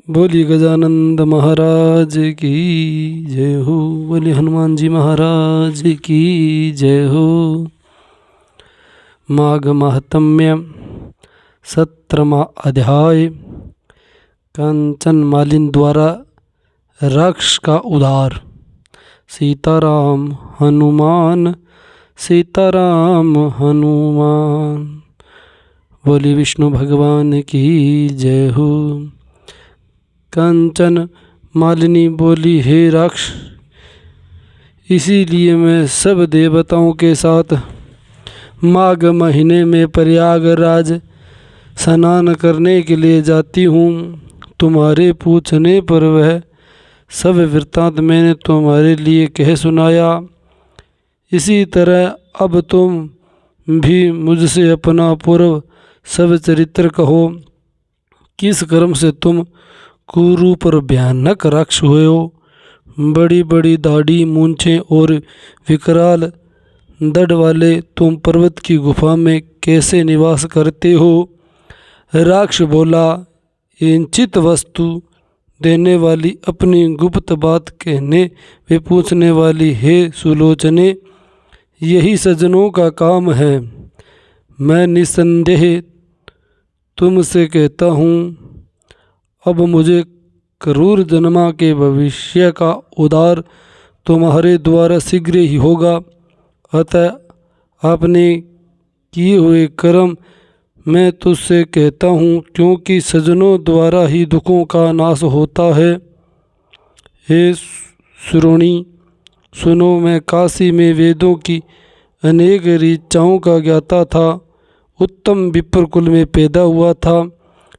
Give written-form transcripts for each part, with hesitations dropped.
बोलिए गजानंद महाराज की जय हो। बोलिए हनुमान जी महाराज की जय हो। माघ महात्म्य 17वां अध्याय। कंचन मालिन द्वारा राक्षस का उद्धार। सीताराम हनुमान सीताराम हनुमान। बोली विष्णु भगवान की जय हो। कंचन मालिनी बोली, हे राक्ष, इसीलिए मैं सब देवताओं के साथ माघ महीने में प्रयागराज स्नान करने के लिए जाती हूँ। तुम्हारे पूछने पर वह सब वृत्तांत मैंने तुम्हारे लिए कह सुनाया। इसी तरह अब तुम भी मुझसे अपना पूर्व सब चरित्र कहो। किस कर्म से तुम कुरूप और भयानक राक्षस हुए हो। बड़ी बड़ी दाढ़ी, मूंछें और विकराल दंड वाले तुम पर्वत की गुफा में कैसे निवास करते हो। राक्षस बोला, इंचित वस्तु देने वाली, अपनी गुप्त बात कहने वे पूछने वाली, हे सुलोचने, यही सज्जनों का काम है। मैं निस्संदेह तुमसे कहता हूँ, अब मुझे क्रूर जन्मा के भविष्य का उद्धार तुम्हारे द्वारा शीघ्र ही होगा। अतः आपने किए हुए कर्म मैं तुझसे कहता हूँ, क्योंकि सज्जनों द्वारा ही दुखों का नाश होता है। हे श्रोणी, सुनो, मैं काशी में वेदों की अनेक ऋचाओं का ज्ञाता था। उत्तम विप्र कुल में पैदा हुआ था।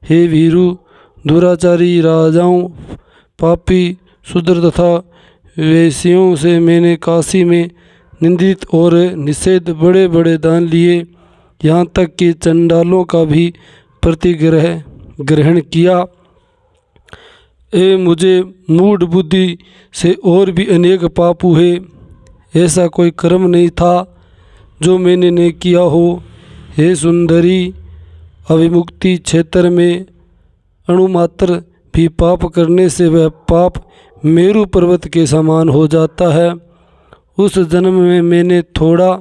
हे वीरू, दुराचारी राजाओं, पापी शूद्र तथा वैश्यों से मैंने काशी में निंदित और निषेध बड़े बड़े दान लिए। यहाँ तक कि चंडालों का भी प्रतिग्रह ग्रहण किया। मुझे मूढ़ बुद्धि से और भी अनेक पाप हुए। ऐसा कोई कर्म नहीं था जो मैंने नहीं किया हो। हे सुंदरी, अविमुक्ति क्षेत्र में अणुमात्र भी पाप करने से वह पाप मेरु पर्वत के समान हो जाता है। उस जन्म में मैंने थोड़ा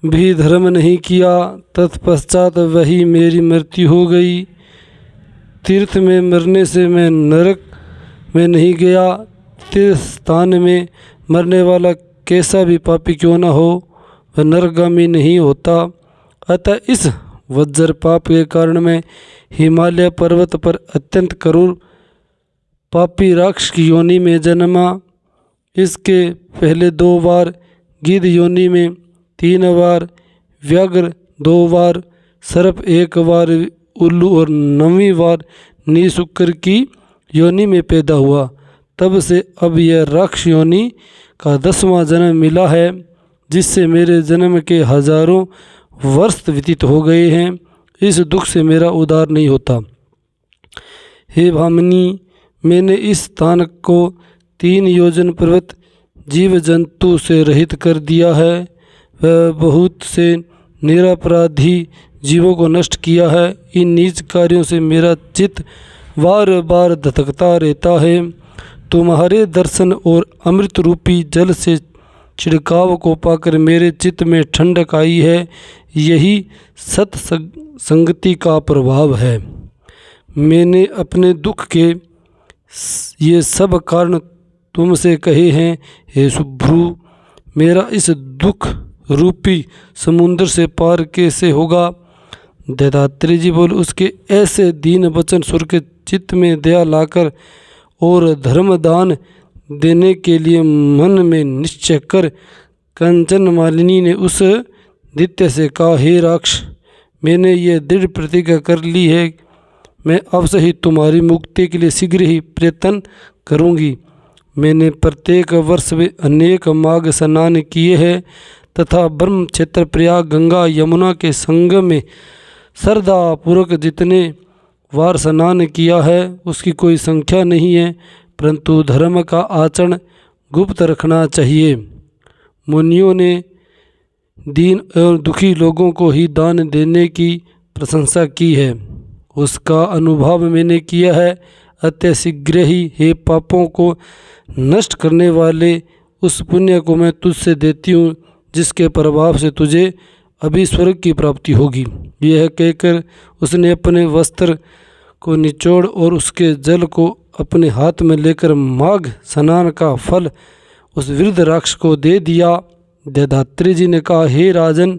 भी धर्म नहीं किया, तत्पश्चात वही मेरी मृत्यु हो गई। तीर्थ में मरने से मैं नरक में नहीं गया। तीर्थ स्थान में मरने वाला कैसा भी पापी क्यों न हो, वह नरकगामी नहीं होता। अतः इस वज्रपाप के कारण मैं हिमालय पर्वत पर अत्यंत क्रूर पापी राक्षस की योनि में जन्मा। इसके पहले 2 बार गिद्ध योनि में, 3 बार व्याघ्र, 2 बार सर्प, 1 बार उल्लू और 9वीं बार निशुक्र की योनि में पैदा हुआ। तब से अब यह राक्षस योनि का 10वां जन्म मिला है, जिससे मेरे जन्म के हजारों वर्ष व्यतीत हो गए हैं। इस दुख से मेरा उद्धार नहीं होता। हे भामिनी, मैंने इस स्थान को 3 योजन पर्वत जीव जंतु से रहित कर दिया है। वह बहुत से निरपराधी जीवों को नष्ट किया है। इन नीच कार्यों से मेरा चित्त बार बार धधकता रहता है। तुम्हारे दर्शन और अमृत रूपी जल से छिड़काव को पाकर मेरे चित्त में ठंडक आई है। यही सत्संगति का प्रभाव है। मैंने अपने दुख के ये सब कारण तुमसे कहे हैं। हे शुभ्रू, मेरा इस दुख रूपी समुद्र से पार कैसे होगा। दत्तात्रेय जी बोल, उसके ऐसे दीन वचन सुर के चित्त में दया लाकर और धर्मदान देने के लिए मन में निश्चय कर कंचन मालिनी ने उस दैत्य से कहा, हे राक्ष, मैंने ये दृढ़ प्रतिज्ञा कर ली है, मैं अवश्य ही तुम्हारी मुक्ति के लिए शीघ्र ही प्रयत्न करूंगी। मैंने प्रत्येक वर्ष में अनेक माघ स्नान किए हैं तथा ब्रह्म क्षेत्र प्रयाग गंगा यमुना के संगम में श्रद्धा पूर्वक जितने बार स्नान किया है उसकी कोई संख्या नहीं है, परंतु धर्म का आचरण गुप्त रखना चाहिए। मुनियों ने दीन और दुखी लोगों को ही दान देने की प्रशंसा की है उसका अनुभव मैंने किया है। अतः शीघ्र ही हे पापों को नष्ट करने वाले उस पुण्य को मैं तुझसे देती हूँ, जिसके प्रभाव से तुझे अभी स्वर्ग की प्राप्ति होगी। यह कहकर उसने अपने वस्त्र को निचोड़ और उसके जल को अपने हाथ में लेकर माघ स्नान का फल उस वृद्ध राक्षस को दे दिया। दत्तात्रेय जी ने कहा, हे राजन,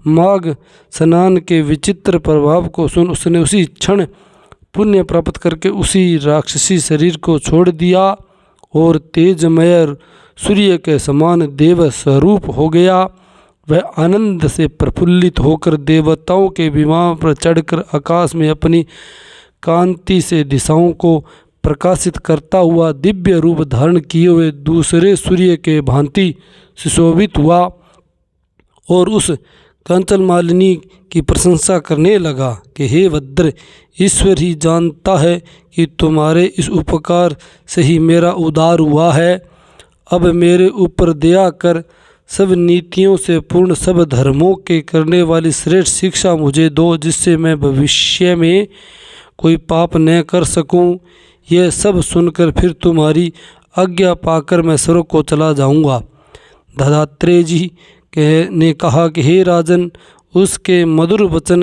माघ स्नान के विचित्र प्रभाव को सुन उसने उसी क्षण पुण्य प्राप्त करके उसी राक्षसी शरीर को छोड़ दिया और तेजमय सूर्य के समान देव स्वरूप हो गया। वह आनंद से प्रफुल्लित होकर देवताओं के विमान पर चढ़कर आकाश में अपनी कांति से दिशाओं को प्रकाशित करता हुआ दिव्य रूप धारण किए हुए दूसरे सूर्य के भांति सुशोभित हुआ और उस कांचन मालिनी की प्रशंसा करने लगा कि हे भद्र, ईश्वर ही जानता है कि तुम्हारे इस उपकार से ही मेरा उद्धार हुआ है। अब मेरे ऊपर दया कर सब नीतियों से पूर्ण सब धर्मों के करने वाली श्रेष्ठ शिक्षा मुझे दो, जिससे मैं भविष्य में कोई पाप न कर सकूं। यह सब सुनकर फिर तुम्हारी आज्ञा पाकर मैं स्वर्ग को चला जाऊंगा। दत्तात्रेय जी ने कहा कि हे राजन, उसके मधुर वचन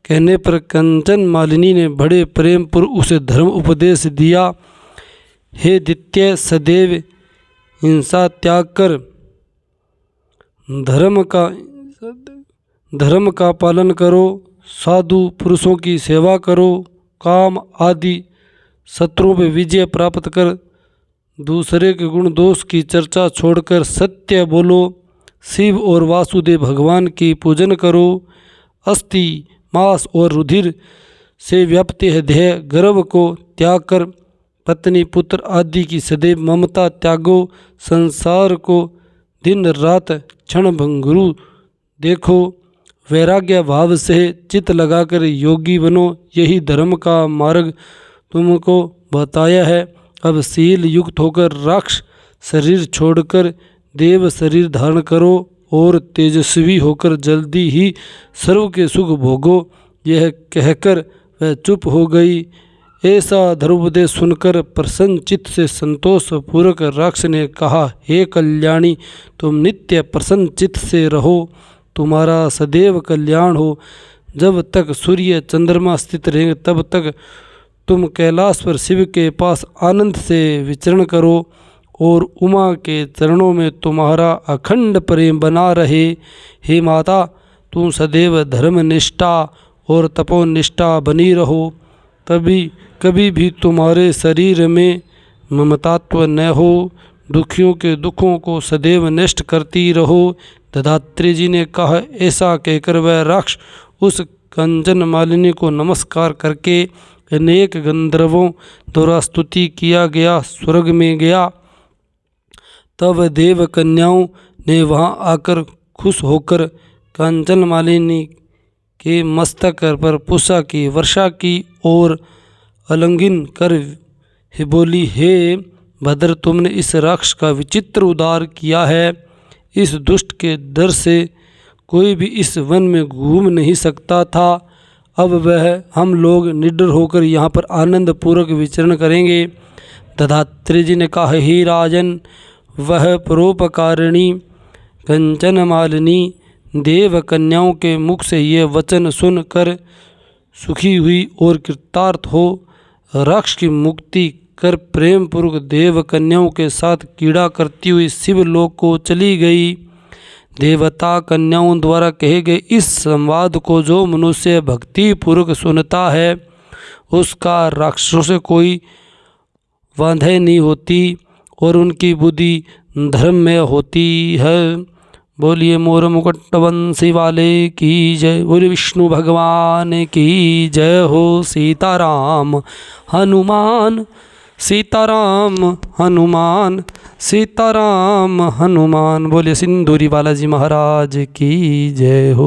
कहने पर कंचन मालिनी ने बड़े प्रेम पूर्वक उसे धर्म उपदेश दिया। हे दैत्य, सदैव हिंसा त्याग कर धर्म का पालन करो, साधु पुरुषों की सेवा करो, काम आदि शत्रुओं पर विजय प्राप्त कर, दूसरे के गुण दोष की चर्चा छोड़कर सत्य बोलो, शिव और वासुदेव भगवान की पूजन करो, अस्थि मांस और रुधिर से व्याप्त है देह गर्भ को त्याग कर पत्नी पुत्र आदि की सदैव ममता त्यागो, संसार को दिन रात क्षण भंगुरु देखो, वैराग्य भाव से चित्त लगाकर योगी बनो। यही धर्म का मार्ग तुमको बताया है। अब शील युक्त होकर राक्ष शरीर छोड़कर देव शरीर धारण करो और तेजस्वी होकर जल्दी ही सर्व के सुख भोगो। यह कहकर वह चुप हो गई। ऐसा धर्मोपदेश सुनकर प्रसन्न चित्त से संतोष पूर्वक राक्ष ने कहा, हे कल्याणी, तुम नित्य प्रसन्न चित्त से रहो, तुम्हारा सदैव कल्याण हो। जब तक सूर्य चंद्रमा स्थित रहेंगे तब तक तुम कैलाश पर शिव के पास आनंद से विचरण करो और उमा के चरणों में तुम्हारा अखंड प्रेम बना रहे। हे माता, तुम सदैव धर्मनिष्ठा और तपोनिष्ठा बनी रहो, तभी कभी भी तुम्हारे शरीर में ममतात्व न हो। दुखियों के दुखों को सदैव नष्ट करती रहो। दत्तात्रेय जी ने कहा, ऐसा कहकर वह राक्ष उस कंचन मालिनी को नमस्कार करके अनेक गंधर्वों द्वारा स्तुति किया गया स्वर्ग में गया। तब देव कन्याओं ने वहां आकर खुश होकर कंचन मालिनी के मस्तक पर पुष्प की वर्षा की और आलिंगन कर बोली, हे भद्र, तुमने इस राक्षस का विचित्र उद्धार किया है। इस दुष्ट के डर से कोई भी इस वन में घूम नहीं सकता था। अब वह हम लोग निडर होकर यहाँ पर आनंद पूर्वक विचरण करेंगे। दत्तात्रेय जी ने कहा, हे राजन, वह परोपकारिणी कंचन मालिनी देव कन्याओं के मुख से ये वचन सुनकर सुखी हुई और कृतार्थ हो राक्ष की मुक्ति कर प्रेम पूर्वक देव कन्याओं के साथ क्रीड़ा करती हुई शिवलोक को चली गई। देवता कन्याओं द्वारा कहे गए इस संवाद को जो मनुष्य भक्ति पूर्वक सुनता है उसका राक्षसों से कोई बाधा नहीं होती और उनकी बुद्धि धर्म में होती है। बोलिए मोर मुकुट बंसी वाले की जय। बोलिए विष्णु भगवान की जय हो। सीताराम हनुमान, सीताराम हनुमान, सीताराम हनुमान। बोलिए सिंदूरी बालाजी महाराज की जय हो।